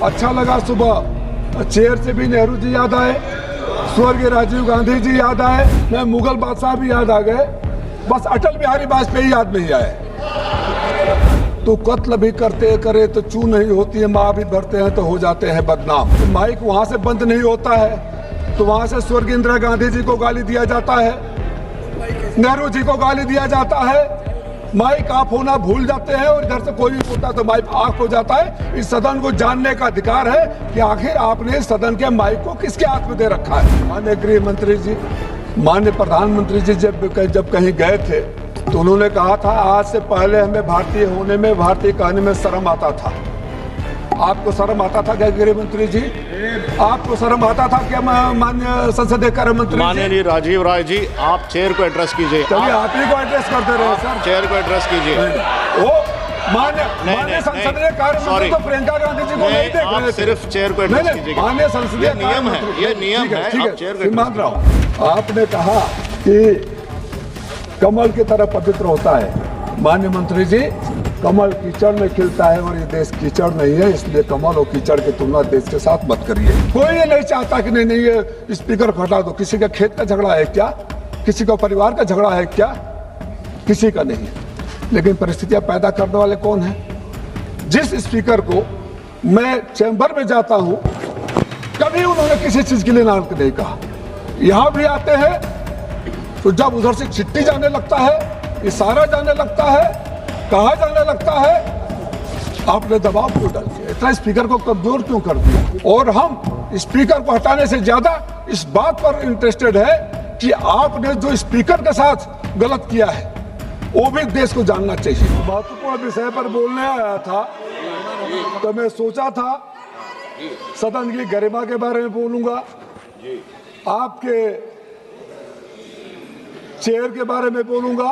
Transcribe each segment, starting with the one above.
अच्छा लगा सुबह चेयर से भी नेहरू जी याद आए, स्वर्गीय राजीव गांधी जी याद आए, मैं मुगल बादशाह भी याद आ गए, बस अटल बिहारी वाजपेयी याद नहीं आए। तो कत्ल भी करते करे तो चू नहीं होती है, माँ भी भरते हैं तो हो जाते हैं बदनाम। तो माइक वहां से बंद नहीं होता है तो वहां से स्वर्गीय इंदिरा गांधी जी को गाली दिया जाता है, नेहरू जी को गाली दिया जाता है, माइक ऑफ होना भूल जाते हैं और इधर से कोई भी बोलता है तो माइक ऑफ हो जाता है। इस सदन को जानने का अधिकार है कि आखिर आपने इस सदन के माइक को किसके हाथ में दे रखा है। माननीय गृह मंत्री जी, माननीय प्रधानमंत्री जी जब कहीं गए थे तो उन्होंने कहा था आज से पहले हमें भारतीय होने में, भारतीय कहने में शर्म आता था। आपको शर्म आता था क्या गृह मंत्री जी? आपको शर्म आता था क्या माननीय संसदीय कार्य मंत्री? माननीय राजीव राय जी, आप चेयर को एड्रेस कीजिए। चलिए आप ही को एड्रेस करते रहे सर। चेयर को एड्रेस कीजिए। वो माननीय संसदीय कार्य मंत्री तो प्रियंका गांधी जी को नहीं देख रहे थे। सिर्फ चेयर को एड्रेस कीजिए। माननीय संसदीय नियम है, ये नियम है। आप चेयर को मान रहा हूँ। आपने कहा कि कमल की तरह पवित्र होता है। माननीय मंत्री जी, कमल कीचड़ में खिलता है और ये देश कीचड़ नहीं है, इसलिए कमल और कीचड़ की तुलना देश के साथ मत करिए। कोई ये नहीं चाहता कि नहीं ये स्पीकर को हटा दो। किसी का खेत का झगड़ा है क्या? किसी का परिवार का झगड़ा है क्या? किसी का नहीं। लेकिन परिस्थितियां पैदा करने वाले कौन है? जिस स्पीकर को मैं चैम्बर में जाता हूं कभी उन्होंने किसी चीज के लिए नाम नहीं कहा। यहां भी आते हैं तो जब उधर से चिट्ठी जाने लगता है, इशारा जाने लगता है, कहा जाने लगता है, आपने दबाव क्यों डाल दिया? इतना स्पीकर को कमजोर क्यों कर दिया? और हम स्पीकर को हटाने से ज्यादा इस बात पर इंटरेस्टेड है कि आपने जो स्पीकर के साथ गलत किया है वो भी देश को जानना चाहिए। महत्वपूर्ण विषय पर बोलने आया था तो मैं सोचा था सदन की गरिमा के बारे में बोलूंगा, आपके चेयर के बारे में बोलूंगा,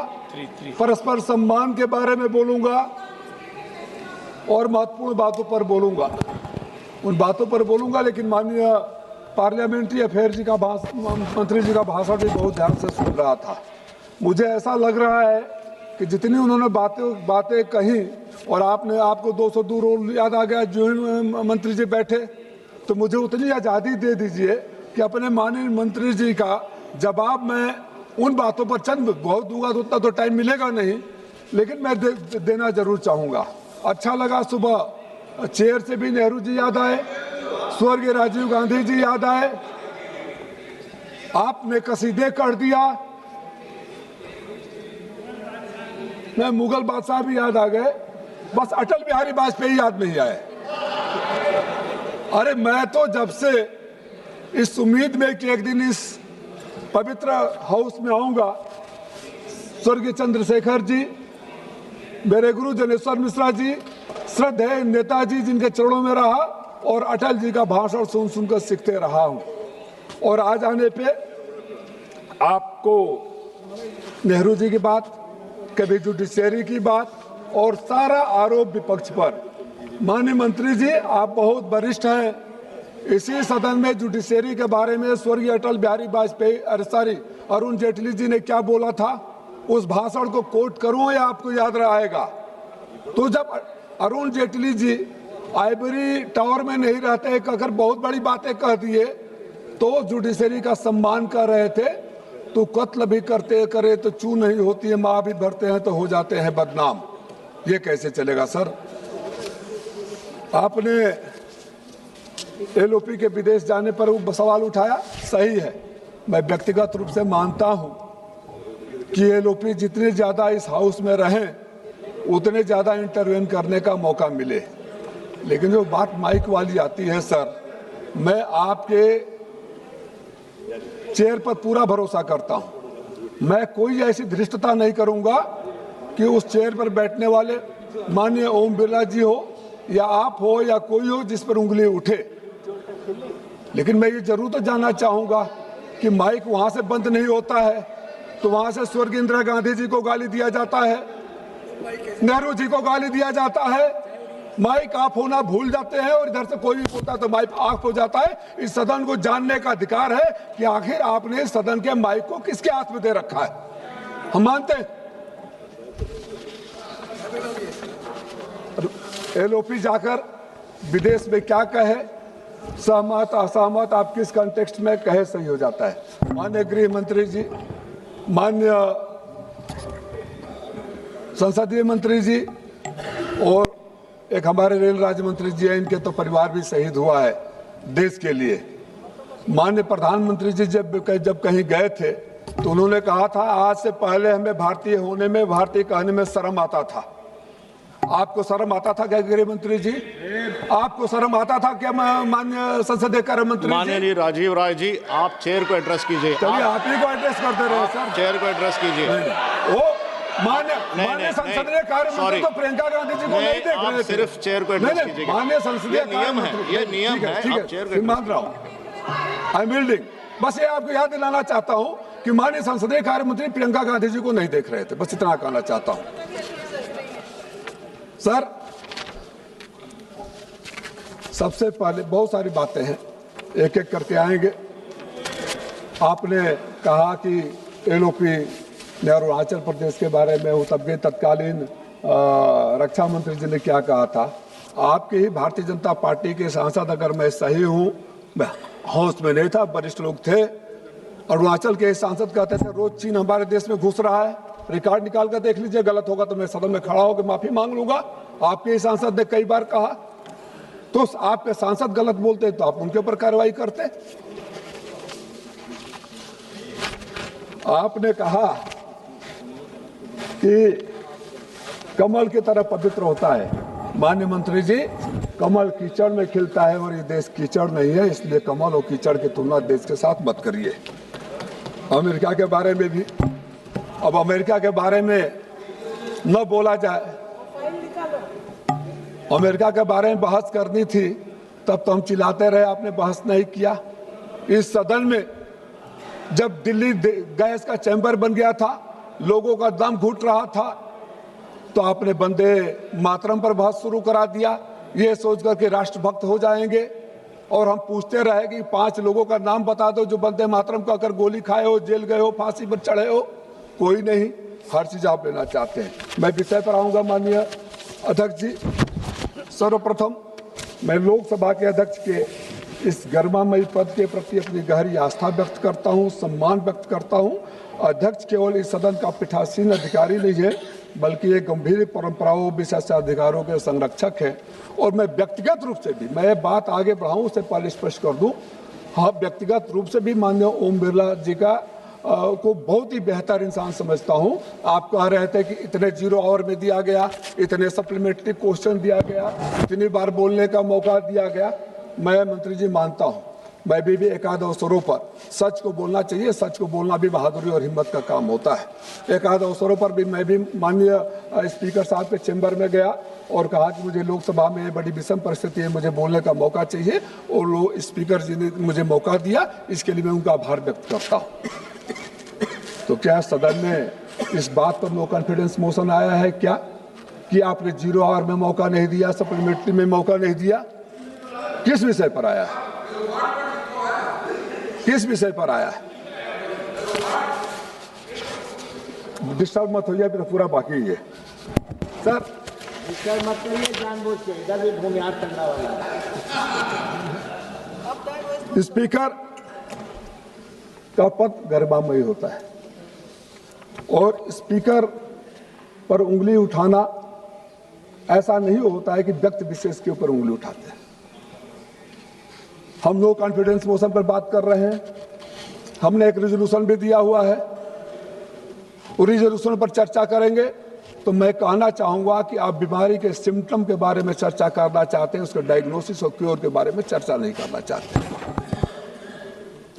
परस्पर सम्मान के बारे में बोलूंगा और महत्वपूर्ण बातों पर बोलूंगा। उन बातों पर बोलूंगा लेकिन माननीय पार्लियामेंट्री अफेयर जी का मंत्री जी का भाषण भी बहुत ध्यान से सुन रहा था। मुझे ऐसा लग रहा है कि जितनी उन्होंने बातें कही और आपको 202 रूल याद आ गया जो मंत्री जी बैठे, तो मुझे उतनी आज़ादी दे दीजिए कि अपने माननीय मंत्री जी का जवाब मैं उन बातों पर चंद बहुत दूंगा तो उतना तो टाइम मिलेगा नहीं, लेकिन मैं देना जरूर चाहूँगा। अच्छा लगा सुबह चेयर से भी नेहरू जी याद आए, स्वर्गीय राजीव गांधी जी याद आए, आपने कसीदे कर दिया, मैं मुगल बादशाह भी याद आ गए, बस अटल बिहारी वाजपेयी याद नहीं आए। अरे मैं तो जब से इस उम्मीद में कि एक दिन इस पवित्र हाउस में आऊंगा, स्वर्गीय चंद्रशेखर जी, मेरे गुरु जनेश्वर मिश्रा जी, श्रद्धेय नेताजी जिनके चरणों में रहा और अटल जी का भाषण सुन सुनकर सीखते रहा हूं। और आज आने पे आपको नेहरू जी की बात, कभी जुडिशरी की बात और सारा आरोप विपक्ष पर। माननीय मंत्री जी, आप बहुत वरिष्ठ हैं। इसी सदन में जुडिशरी के बारे में स्वर्गीय अटल बिहारी वाजपेयी अरुण जेटली जी ने क्या बोला था, उस भाषण को कोट करूं या आपको याद रहेगा? तो जब अरुण जेटली जी आइवरी टावर में नहीं रहते, अगर बहुत बड़ी बातें कह दिए तो जुडिशरी का सम्मान कर रहे थे, तो कत्ल भी करते करे तो चू नहीं होती है, माँ भी भरते हैं तो हो जाते हैं बदनाम। ये कैसे चलेगा सर? आपने एलओपी के विदेश जाने पर वो सवाल उठाया, सही है। मैं व्यक्तिगत रूप से मानता हूं कि एलओपी जितने ज्यादा इस हाउस में रहें उतने ज्यादा इंटरवेन करने का मौका मिले। लेकिन जो बात माइक वाली आती है सर, मैं आपके चेयर पर पूरा भरोसा करता हूं। मैं कोई ऐसी धृष्टता नहीं करूंगा कि उस चेयर पर बैठने वाले माननीय ओम बिरला जी हो या आप हो या कोई हो जिस पर उंगली उठे। लेकिन मैं ये जरूर तो जानना चाहूंगा कि माइक वहां से बंद नहीं होता है तो वहां से स्वर्गीय इंदिरा गांधी जी को गाली दिया जाता है, नेहरू जी को गाली दिया जाता है, माइक ऑफ होना भूल जाते हैं और इधर से कोई भी बोलता है तो माइक ऑफ हो जाता है। इस सदन को जानने का अधिकार है कि आखिर आपने इस सदन के माइक को किसके हाथ में दे रखा है। हम मानते हैं एलओपी जाकर विदेश में क्या कहे, सहमत असहमत, आप किस कॉन्टेक्स्ट में कहे सही हो जाता है। माननीय गृह मंत्री जी, माननीय संसदीय मंत्री जी और एक हमारे रेल राज्य मंत्री जी हैं, इनके तो परिवार भी शहीद हुआ है देश के लिए। माननीय प्रधानमंत्री जी जब कहीं गए थे तो उन्होंने कहा था आज से पहले हमें भारतीय होने में, भारतीय कहने में शर्म आता था। आपको शर्म आता था क्या गृह मंत्री जी? आपको शर्म आता था क्या माननीय संसदीय कार्य मंत्री जी? माननीय राजीव राय जी, आप चेयर को एड्रेस कीजिए। चलिए आप ही को एड्रेस करते रहे सर। चेयर को एड्रेस कीजिए। वो माननीय संसदीय कार्य मंत्री तो प्रियंका गांधी जी को नहीं देख रहे थे। सिर्फ चेयर को एड्रेस कीजिए। माननीय संसदीय नियम है, ये नियम है। आप चेयर को मान रहा हूँ, आई एम बिल्डिंग। बस ये आपको याद दिलाना चाहता हूँ कि माननीय संसदीय कार्य मंत्री प्रियंका गांधी जी को नहीं देख रहे थे, बस इतना कहना चाहता हूँ सर। सबसे पहले बहुत सारी बातें हैं, एक एक करके आएंगे। आपने कहा कि एलओपी ने अरुणाचल प्रदेश के बारे में हो, तब के तत्कालीन रक्षा मंत्री जी ने क्या कहा था। आपके ही भारतीय जनता पार्टी के सांसद, अगर मैं सही हूँ, मैं हाउस में नहीं था, वरिष्ठ लोग थे, अरुणाचल के सांसद कहते थे रोज चीन हमारे देश में घुस रहा है। रिकॉर्ड निकाल कर देख लीजिए, गलत होगा तो मैं सदन में खड़ा होकर माफी मांग लूंगा। आपके ही सांसद ने कई बार कहा, तो आपके सांसद गलत बोलते तो आप उनके ऊपर कार्रवाई करते। आपने कहा कि कमल की तरह पवित्र होता है। माननीय मंत्री जी, कमल कीचड़ में खिलता है और ये देश कीचड़ नहीं है, इसलिए कमल और कीचड़ की तुलना देश के साथ मत करिए। अमेरिका के बारे में भी, अब अमेरिका के बारे में न बोला जाए, अमेरिका के बारे में बहस करनी थी तब तो हम चिल्लाते रहे, आपने बहस नहीं किया। इस सदन में जब दिल्ली गैस का चैम्बर बन गया था, लोगों का दम घुट रहा था, तो आपने वंदे मातरम पर बहस शुरू करा दिया, ये सोचकर के राष्ट्रभक्त हो जाएंगे। और हम पूछते रहे कि 5 लोगों का नाम बता दो जो वंदे मातरम का अगर गोली खाए हो, जेल गए हो, फांसी पर चढ़े हो। कोई नहीं, हर चीज आप लेना चाहते हैं। मैं विषय पर आऊंगा माननीय अध्यक्ष जी। सर्वप्रथम मैं लोकसभा के अध्यक्ष के इस गरिमामयी पद के प्रति अपनी गहरी आस्था व्यक्त करता हूं, सम्मान व्यक्त करता हूं। अध्यक्ष केवल इस सदन का पीठासीन अधिकारी नहीं है, बल्कि एक गंभीर परंपराओं, विशेषाधिकारों के संरक्षक है। और मैं व्यक्तिगत रूप से भी, मैं बात आगे बढ़ाऊं उससे पहले स्पष्ट कर दूं, हाँ, व्यक्तिगत रूप से भी माननीय ओम बिरला जी का को बहुत ही बेहतर इंसान समझता हूं। आप कह रहे थे कि इतने 0 आवर में दिया गया, इतने सप्लीमेंट्री क्वेश्चन दिया गया, इतनी बार बोलने का मौका दिया गया। मैं मंत्री जी मानता हूं, मैं भी एक आध अवसरों पर सच को बोलना चाहिए, सच को बोलना भी बहादुरी और हिम्मत का काम होता है। एक आध अवसरों पर भी मैं भी माननीय स्पीकर साहब के चैम्बर में गया और कहा कि मुझे लोकसभा में बड़ी विषम परिस्थिति है, मुझे बोलने का मौका चाहिए, और वो स्पीकर जी ने मुझे मौका दिया, इसके लिए मैं उनका आभार व्यक्त करता हूँ। तो क्या सदन में इस बात पर नो कॉन्फिडेंस मोशन आया है क्या कि आपने 0 आवर में मौका नहीं दिया, सप्लीमेंट्री में मौका नहीं दिया? किस विषय पर आया है? किस विषय पर आया है? डिस्टर्ब मत होइए, तो पूरा बाकी है सर। डिस्टर्ब मत करिए, जानबूझ के इधर भी भूमिहार करने वाला है। स्पीकर का पद गरिमामयी होता है और स्पीकर पर उंगली उठाना ऐसा नहीं होता है कि व्यक्ति विशेष के ऊपर उंगली उठाते हैं। हम नो कॉन्फिडेंस मोशन पर बात कर रहे हैं, हमने एक रेजोल्यूशन भी दिया हुआ है, उस रेजोल्यूशन पर चर्चा करेंगे। तो मैं कहना चाहूंगा कि आप बीमारी के सिम्टम के बारे में चर्चा करना चाहते हैं, उसके डायग्नोसिस और क्योर के बारे में चर्चा नहीं करना चाहते।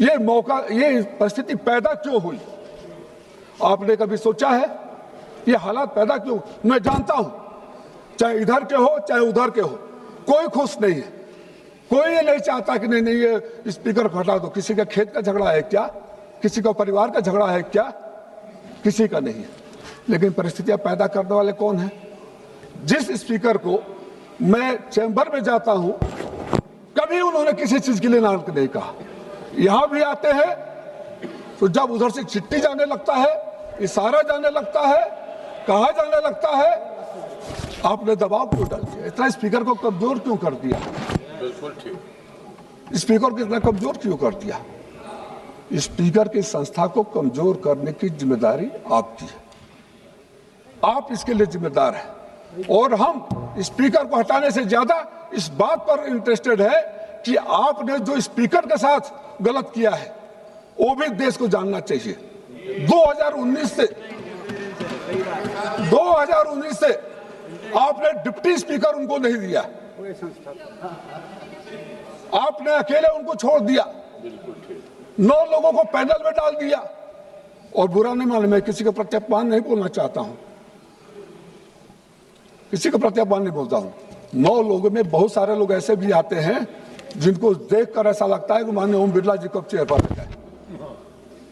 ये मौका, ये परिस्थिति पैदा क्यों हुई? आपने कभी सोचा है ये हालात पैदा क्यों? मैं जानता हूं, चाहे इधर के हो चाहे उधर के हो, कोई खुश नहीं है, कोई ये नहीं चाहता कि नहीं ये स्पीकर को हटा दो। किसी का खेत का झगड़ा है क्या? किसी का परिवार का झगड़ा है क्या? किसी का नहीं है। लेकिन परिस्थितियां पैदा करने वाले कौन है? जिस स्पीकर को मैं चैम्बर में जाता हूं, कभी उन्होंने किसी चीज के लिए नाम नहीं कहा। यहां भी आते हैं तो जब उधर से चिट्ठी जाने लगता है, इशारा जाने लगता है, कहा जाने लगता है, आपने दबाव क्यों डाल दिया? इतना स्पीकर को कमजोर क्यों कर दिया? बिल्कुल ठीक। स्पीकर को इतना कमजोर क्यों कर दिया? स्पीकर की संस्था को कमजोर करने की जिम्मेदारी आपकी है, आप इसके लिए जिम्मेदार हैं। और हम स्पीकर को हटाने से ज्यादा इस बात पर इंटरेस्टेड है कि आपने जो स्पीकर के साथ गलत किया है वो भी देश को जानना चाहिए। 2019 से आपने डिप्टी स्पीकर उनको नहीं दिया, आपने अकेले उनको छोड़ दिया, 9 लोगों को पैनल में डाल दिया। और बुरा नहीं माने, मैं किसी का प्रत्यपान नहीं बोलना चाहता हूं, किसी का प्रत्यपान नहीं बोलता हूं। 9 लोगों में बहुत सारे लोग ऐसे भी आते हैं जिनको देखकर ऐसा लगता है कि माननीय ओम बिरला जी कब चेयर पर बैठे,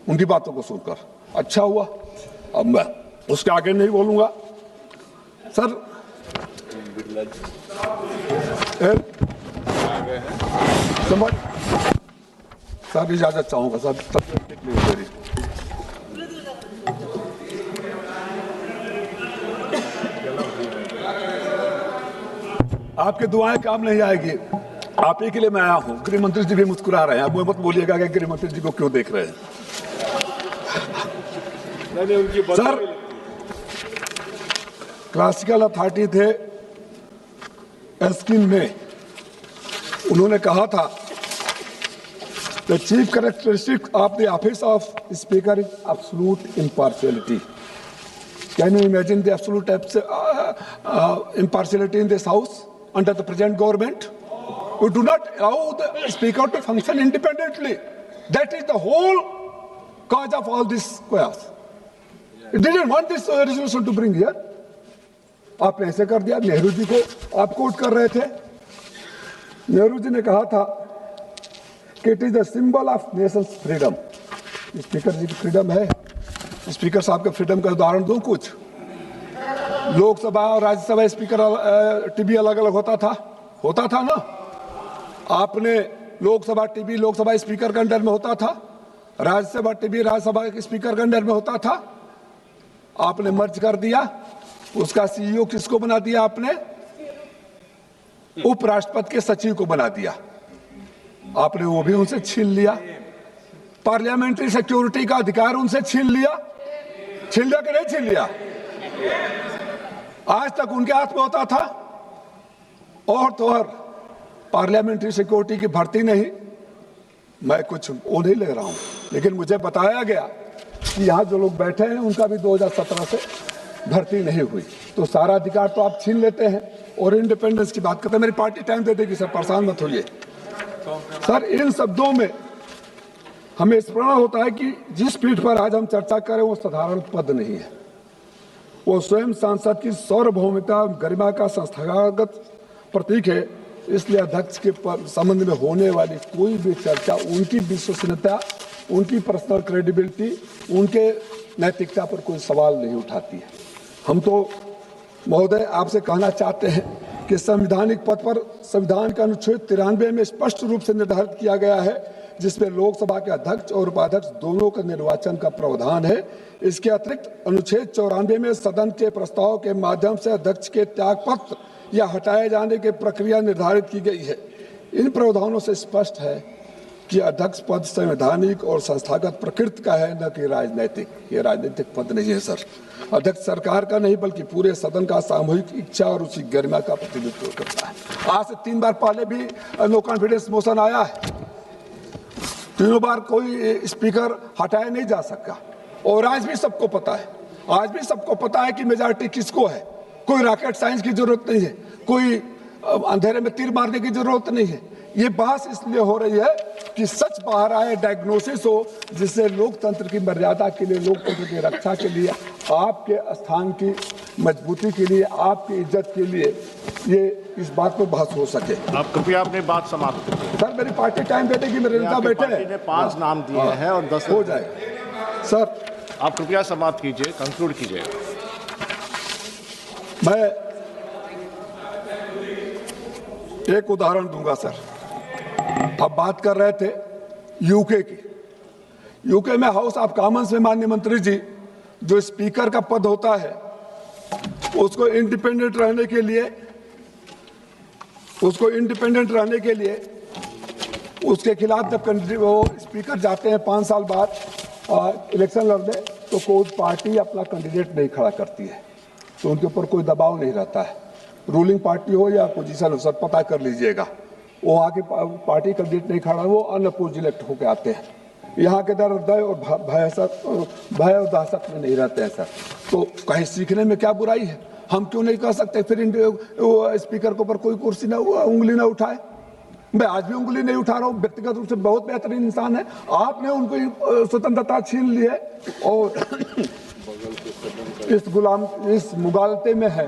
उनकी बातों को सुनकर। अच्छा हुआ, अब मैं उसके आगे नहीं बोलूंगा। सर समझ सर इजाजत चाहूंगा सर, तब मेरी आपके दुआएं काम नहीं आएगी, आप ही के लिए मैं आया हूं। गृह मंत्री जी भी मुस्कुरा रहे हैं, अब मत बोलिएगा कि गृह मंत्री जी को क्यों देख रहे हैं। सर क्लासिकल अथॉरिटी थे एस्किन में, उन्होंने कहा था the chief characteristic of the office of speaker is absolute impartiality. Can you imagine the absolute impartiality in this house under the present government? We do not allow the speaker to function independently. That is the whole cause of all this chaos. It didn't want this resolution to bring here. आपने ऐसे कर दिया। नेहरू जी को आप coat कर रहे थे, नेहरू जी ने कहा था कि it is the symbol of nation's freedom. Speaker ji की फ्रीडम है, स्पीकर साहब के फ्रीडम का उदाहरण दूं कुछ। लोकसभा और राज्यसभा स्पीकर टीवी अलग अलग होता था ना। आपने लोकसभा टीवी लोकसभा स्पीकर के अंडर में होता था, राज्यसभा टीवी राज्यसभा के स्पीकर के अंडर में होता था। आपने मर्ज कर दिया, उसका सीईओ किसको बना दिया आपने? उपराष्ट्रपति के सचिव को बना दिया। आपने वो भी उनसे छीन लिया, पार्लियामेंट्री सिक्योरिटी का अधिकार उनसे छीन लिया कि नहीं छीन लिया? आज तक उनके हाथ में होता था। और तो और पार्लियामेंट्री सिक्योरिटी की भर्ती नहीं, मैं कुछ वो नहीं ले रहा हूं, लेकिन मुझे बताया गया कि यहाँ जो लोग बैठे हैं उनका भी 2017 से भर्ती नहीं हुई। तो सारा अधिकार तो आप छीन लेते हैं और इंडिपेंडेंस की बात करते हैं। मेरी पार्टी टाइम दे देगी सर, परेशान मत होइए सर। इन शब्दों में हमें स्मरण होता है कि जिस पीठ पर आज हम चर्चा करें वो साधारण पद नहीं है, वो स्वयं सांसद की सार्वभौमिकता गरिमा का संस्थागत प्रतीक है। इसलिए अध्यक्ष के संबंध में होने वाली कोई भी चर्चा उनकी विश्वसनीयता, उनकी पर्सनल क्रेडिबिलिटी, उनके नैतिकता पर कोई सवाल नहीं उठाती है। हम तो महोदय आपसे कहना चाहते हैं कि संवैधानिक पद पर संविधान का अनुच्छेद 93 में स्पष्ट रूप से निर्धारित किया गया है, जिसमें लोकसभा के अध्यक्ष और उपाध्यक्ष दोनों का निर्वाचन का प्रावधान है। इसके अतिरिक्त अनुच्छेद 94 में सदन के प्रस्ताव के माध्यम से अध्यक्ष के त्यागपत्र या हटाए जाने की प्रक्रिया निर्धारित की गई है। इन प्रावधानों से स्पष्ट है कि अध्यक्ष पद संवैधानिक और संस्थागत प्रकृति का है, न कि राजनीतिक। ये राजनीतिक पद नहीं है सर। अध्यक्ष सरकार का नहीं बल्कि पूरे सदन का सामूहिक इच्छा और उसी गरिमा का प्रतिनिधित्व करता है। आज से 3 बार पहले भी नो कॉन्फिडेंस मोशन आया है, तीनों बार कोई स्पीकर हटाया नहीं जा सका। और आज भी सबको पता है कि मेजॉरिटी किसको है। कोई रॉकेट साइंस की जरूरत नहीं है, कोई अंधेरे में तीर मारने की जरूरत नहीं है। ये बहस इसलिए हो रही है कि सच बाहर आए, डायग्नोसिस हो, जिससे लोकतंत्र की मर्यादा के लिए, लोकतंत्र की रक्षा के लिए, आपके स्थान की मजबूती के लिए, आपकी इज्जत के लिए ये इस बात पर बहस हो सके। आप कृपया अपनी बात समाप्त करिए। सर मेरी पार्टी टाइम दे देगी, मेरे नेता बैठे हैं। 5 नाम दिए हैं और 10 हो जाएगा सर। आप कृपया समाप्त कीजिए, कंक्लूड कीजिए। मैं एक उदाहरण दूंगा सर। अब बात कर रहे थे यूके की। यूके में हाउस ऑफ कॉमन्स में माननीय मंत्री जी, जो स्पीकर का पद होता है उसको इंडिपेंडेंट रहने के लिए उसके खिलाफ जब वो स्पीकर जाते हैं 5 साल बाद इलेक्शन लड़ने, तो कोई पार्टी अपना कैंडिडेट नहीं खड़ा करती है, तो उनके ऊपर कोई दबाव नहीं रहता है। रूलिंग पार्टी हो या अपोजिशन हो, सब पता कर लीजिएगा, वो आके पार्टी कैंडिडेट नहीं खड़ा, वो अनअपोज इलेक्ट होकर आते हैं। यहाँ के दर दय और भय और दहशत में नहीं रहते हैं सर। तो कहीं सीखने में क्या बुराई है? हम क्यों नहीं कर सकते फिर वो स्पीकर के ऊपर कोई कुर्सी ना उंगली ना उठाए? मैं आज भी उंगली नहीं उठा रहा हूँ, व्यक्तिगत रूप से बहुत बेहतरीन इंसान है, आपने उनको स्वतंत्रता छीन ली है और इस मुगालते में है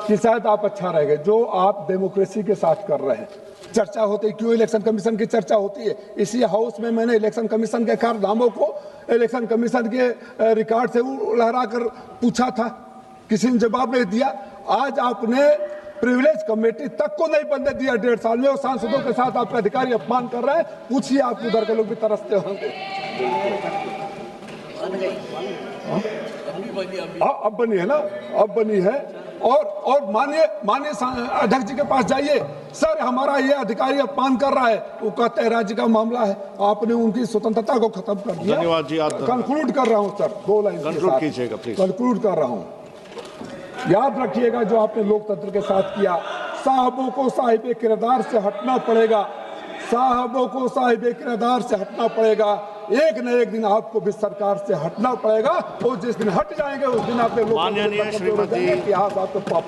कि शायद आप अच्छा रहेगा जो आप डेमोक्रेसी के साथ कर रहे हैं। चर्चा होती है, क्यों इलेक्शन कमीशन की चर्चा होती है? इसी हाउस में मैंने इलेक्शन कमीशन के कारनामों को इलेक्शन कमीशन के रिकॉर्ड से लहरा कर पूछा था, किसी ने जवाब नहीं दिया। आज आपने प्रिविलेज कमेटी तक को नहीं बनने दिया 1.5 साल में, और सांसदों के साथ आपके अधिकारी अपमान कर रहे हैं। पूछिए, आप उधर के लोग भी तरसते होंगे। अब बनी है ना, अब बनी है। और माननीय अध्यक्ष जी के पास जाइए, सर हमारा ये अधिकारी अपमान कर रहा है, वो कहते हैं राज्य का मामला है, आपने उनकी स्वतंत्रता को खत्म कर दिया। धन्यवाद जी। आप कंक्लूड कर रहा हूं सर, 2 लाइन कंक्लूड कीजिएगा प्लीज। कंक्लूड कर रहा हूं। याद रखिएगा जो आपने लोकतंत्र के साथ किया, साहबों को साहिबे किरदार से हटना पड़ेगा, साहबों को साहिबे किरदार से हटना पड़ेगा। एक न एक दिन आपको भी सरकार से हटना पड़ेगा, और जिस दिन हट जाएंगे उस दिन आपके लोग माननीय श्रीमती इतिहास आपको पाप